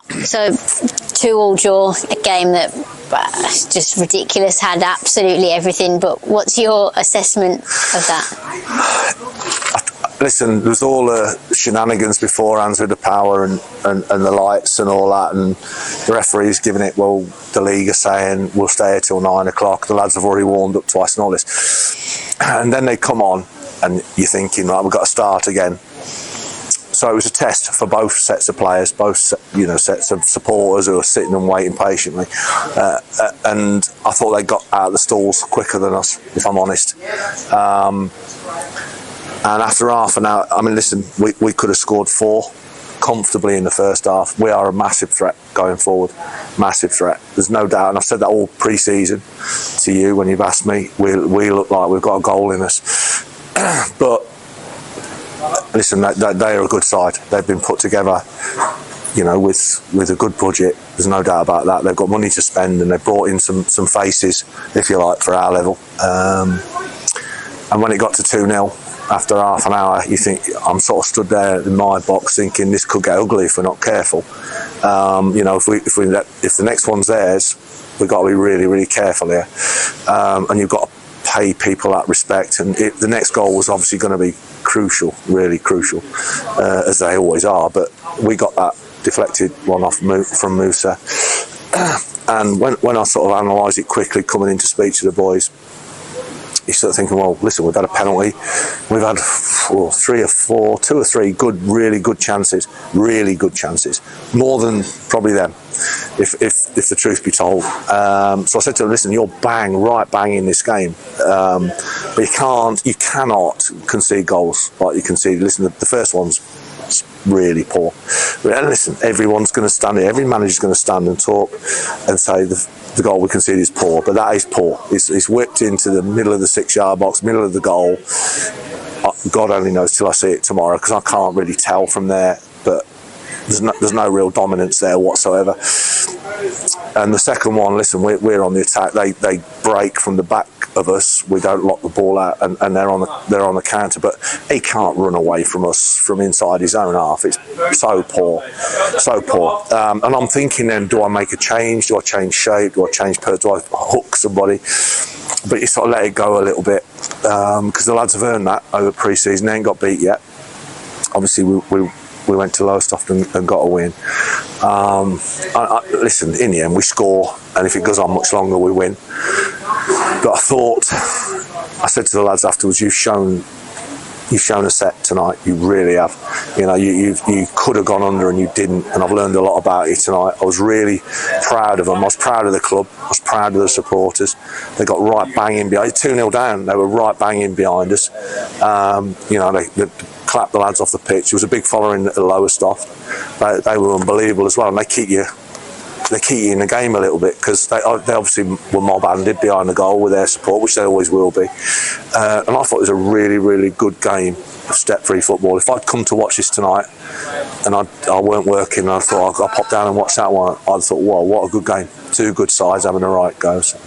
So 2-2 draw, a game that just ridiculous, had absolutely everything, but what's your assessment of that? Listen, there was all the shenanigans beforehand with the power and the lights and all that, and the referee's giving it, well, the league are saying we'll stay here till 9 o'clock, the lads have already warmed up twice and all this, and then they come on and you're thinking, right, we've got to start again. So it was a test for both sets of players, both sets of supporters who were sitting and waiting patiently. And I thought they got out of the stalls quicker than us, if I'm honest. And after half an hour, I mean, listen, we could have scored 4 comfortably in the first half. We are a massive threat going forward, massive threat. There's no doubt, and I've said that all pre-season to you when you've asked me. We look like we've got a goal in us, but. Listen, they are a good side. They've been put together, with a good budget. There's no doubt about that. They've got money to spend, and they've brought in some faces, if you like, for our level. And when it got to 2-0 after half an hour, you think, I'm sort of stood there in my box thinking this could get ugly if we're not careful. If the next one's theirs, we've got to be really, really careful here. And you've got to pay people that respect, and the next goal was obviously going to be crucial, really crucial, as they always are, but we got that deflected one off from Musa. And when I sort of analysed it quickly coming in to speak to the boys, you start thinking, well, listen, we've had a penalty, we've had 2 or 3 really good chances, more than probably them, if the truth be told. So I said to them, listen, you're right bang in this game, but you cannot concede goals like you conceded. Listen, the first one's really poor. But listen, everyone's going to stand here, every manager's going to stand and talk and say the goal we conceded is poor, but that is poor. It's whipped into the middle of the 6-yard box, middle of the goal. God only knows till I see it tomorrow, because I can't really tell from there, but there's no real dominance there whatsoever. And the second one, listen, we're on the attack. They break from the back of us. We don't lock the ball out, and they're on the counter. But he can't run away from us from inside his own half. It's so poor, so poor. And I'm thinking then, do I make a change? Do I change shape? Do I change purpose? Do I hook somebody? But you sort of let it go a little bit, because the lads have earned that over pre-season. They ain't got beat yet. Obviously, we went to Lowestoft and got a win. Listen, in the end, we score, and if it goes on much longer, we win. But I said to the lads afterwards, you've shown a set tonight. You really have. You could have gone under and you didn't, and I've learned a lot about you tonight. I was really proud of them. I was proud of the club. I was proud of the supporters. They got right banging behind. 2-0 down. They were right banging behind us. They clapped the lads off the pitch. There was a big following at the Lowestoft. They were unbelievable as well, and they keep you in the game a little bit, because they obviously were mob-handed behind the goal with their support, which they always will be. And I thought it was a really, really good game of step-free football. If I'd come to watch this tonight and I weren't working and I thought I'll pop down and watch that one, I'd thought, wow, what a good game. 2 good sides having a right go. So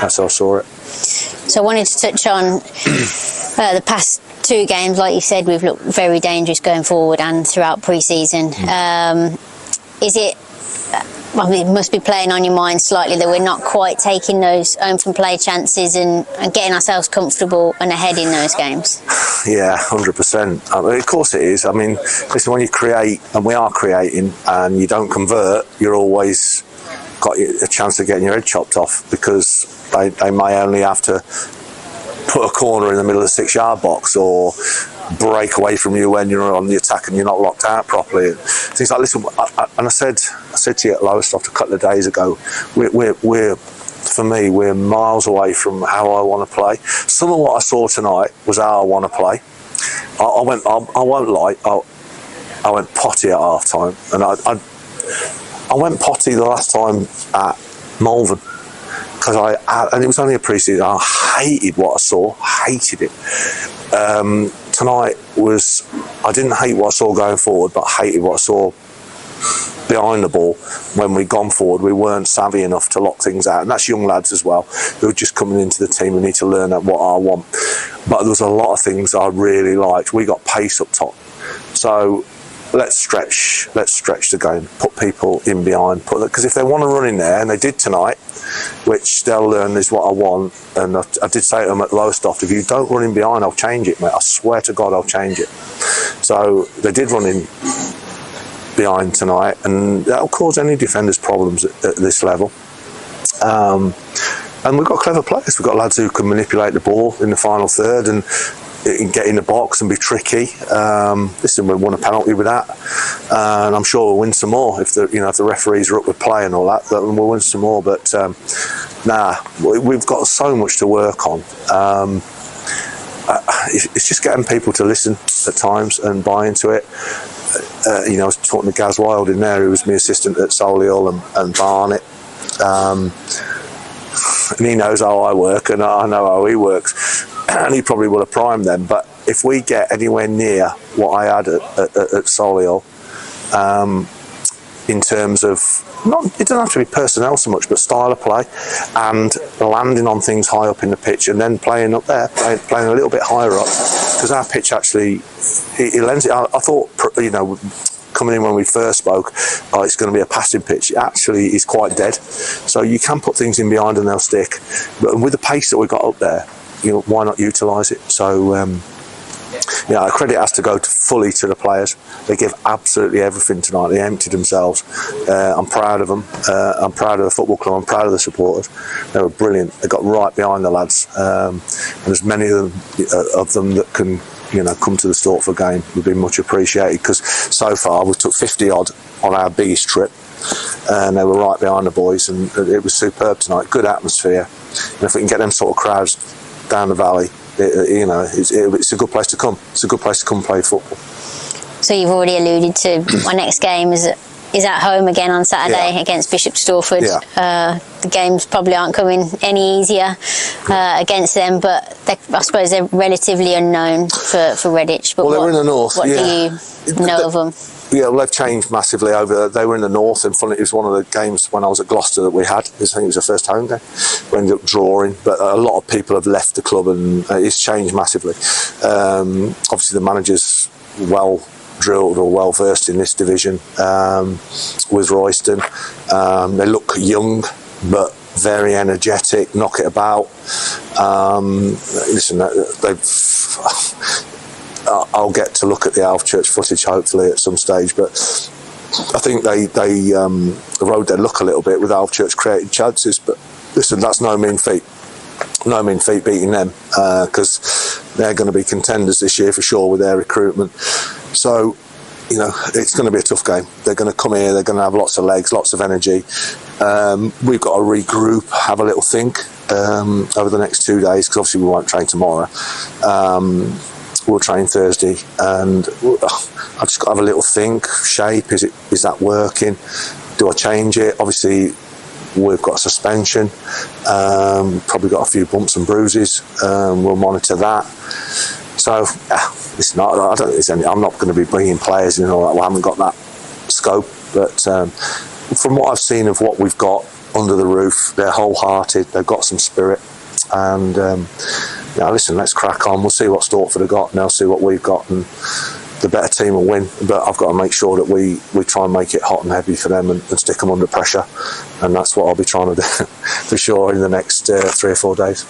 that's how I saw it. So I wanted to touch on the past 2 games. Like you said, we've looked very dangerous going forward and throughout pre-season. It must be playing on your mind slightly that we're not quite taking those home from play chances and getting ourselves comfortable and ahead in those games. Yeah, 100%. Of course it is. I mean, listen, when you create, and we are creating, and you don't convert, you're always got a chance of getting your head chopped off, because they may only have to put a corner in the middle of the 6-yard box, or break away from you when you're on the attack and you're not locked out properly. Things like, listen, I said to you at Lowestoft a couple of days ago, for me, we're miles away from how I want to play. Some of what I saw tonight was how I want to play. I won't lie, I went potty at half time, and I went potty the last time at Malvern, and it was only a pre-season. I hated what I saw, hated it. Tonight I didn't hate what I saw going forward, but I hated what I saw behind the ball. When we'd gone forward, we weren't savvy enough to lock things out, and that's young lads as well who are just coming into the team and need to learn what I want. But there was a lot of things I really liked. We got pace up top, so let's stretch the game, put people in behind, because if they want to run in there, and they did tonight, which they'll learn is what I want, and I did say to them at Lowestoft, if you don't run in behind, I'll change it, mate. I swear to God, I'll change it. So they did run in behind tonight, and that'll cause any defenders problems at this level. And we've got clever players. We've got lads who can manipulate the ball in the final third and get in the box and be tricky. Listen, we won a penalty with that, and I'm sure we'll win some more if the referees are up with play and all that. Then we'll win some more. But we've got so much to work on. It's just getting people to listen at times and buy into it. I was talking to Gaz Wild in there, who was my assistant at Solihull and Barnet. And he knows how I work, and I know how he works, and he probably will have primed them. But if we get anywhere near what I had at Solihull, in terms of, it doesn't have to be personnel so much, but style of play and landing on things high up in the pitch, and then playing up there, playing a little bit higher up, because our pitch actually, it lends it. I thought, coming in when we first spoke, it's going to be a passing pitch. It actually is quite dead. So you can put things in behind and they'll stick. But with the pace that we've got up there, why not utilise it? So, credit has to go fully to the players. They give absolutely everything tonight. They emptied themselves. I'm proud of them. I'm proud of the football club. I'm proud of the supporters. They were brilliant. They got right behind the lads. And there's many of them that can come to the Stortford game would be much appreciated, because so far we took 50 odd on our biggest trip, and they were right behind the boys, and it was superb tonight. Good atmosphere, and if we can get them sort of crowds down the valley, it's a good place to come. It's a good place to come play football. So you've already alluded to my next game is at home again on Saturday against Bishop Stortford. The games probably aren't coming any easier against them, but I suppose they're relatively unknown for Redditch. But they're in the north. What do you know of them? Yeah, well, they've changed massively over. They were in the north, and it was one of the games when I was at Gloucester that we had. I think it was the first home game. We ended up drawing, but a lot of people have left the club, and it's changed massively. Obviously, the manager's well drilled or well versed in this division with Royston. They look young but very energetic, knock it about. Listen, I'll get to look at the Alvechurch footage hopefully at some stage, but I think they rode their luck a little bit with Alvechurch creating chances. But listen, that's no mean feat. No mean feat beating them, because they're going to be contenders this year for sure with their recruitment. So, it's going to be a tough game. They're going to come here, they're going to have lots of legs, lots of energy. We've got to regroup, have a little think over the next 2 days, because obviously we won't train tomorrow. We'll train Thursday, and I've just got to have a little think. Shape, is that working? Do I change it? Obviously, we've got suspension, probably got a few bumps and bruises. We'll monitor that. So, listen, I don't think there's any. I'm not going to be bringing players in and all that. We haven't got that scope. But from what I've seen of what we've got under the roof, they're wholehearted. They've got some spirit, and listen, let's crack on. We'll see what Stortford have got, and they'll see what we've got, and the better team will win. But I've got to make sure that we try and make it hot and heavy for them and stick them under pressure, and that's what I'll be trying to do for sure in the next 3 or 4 days.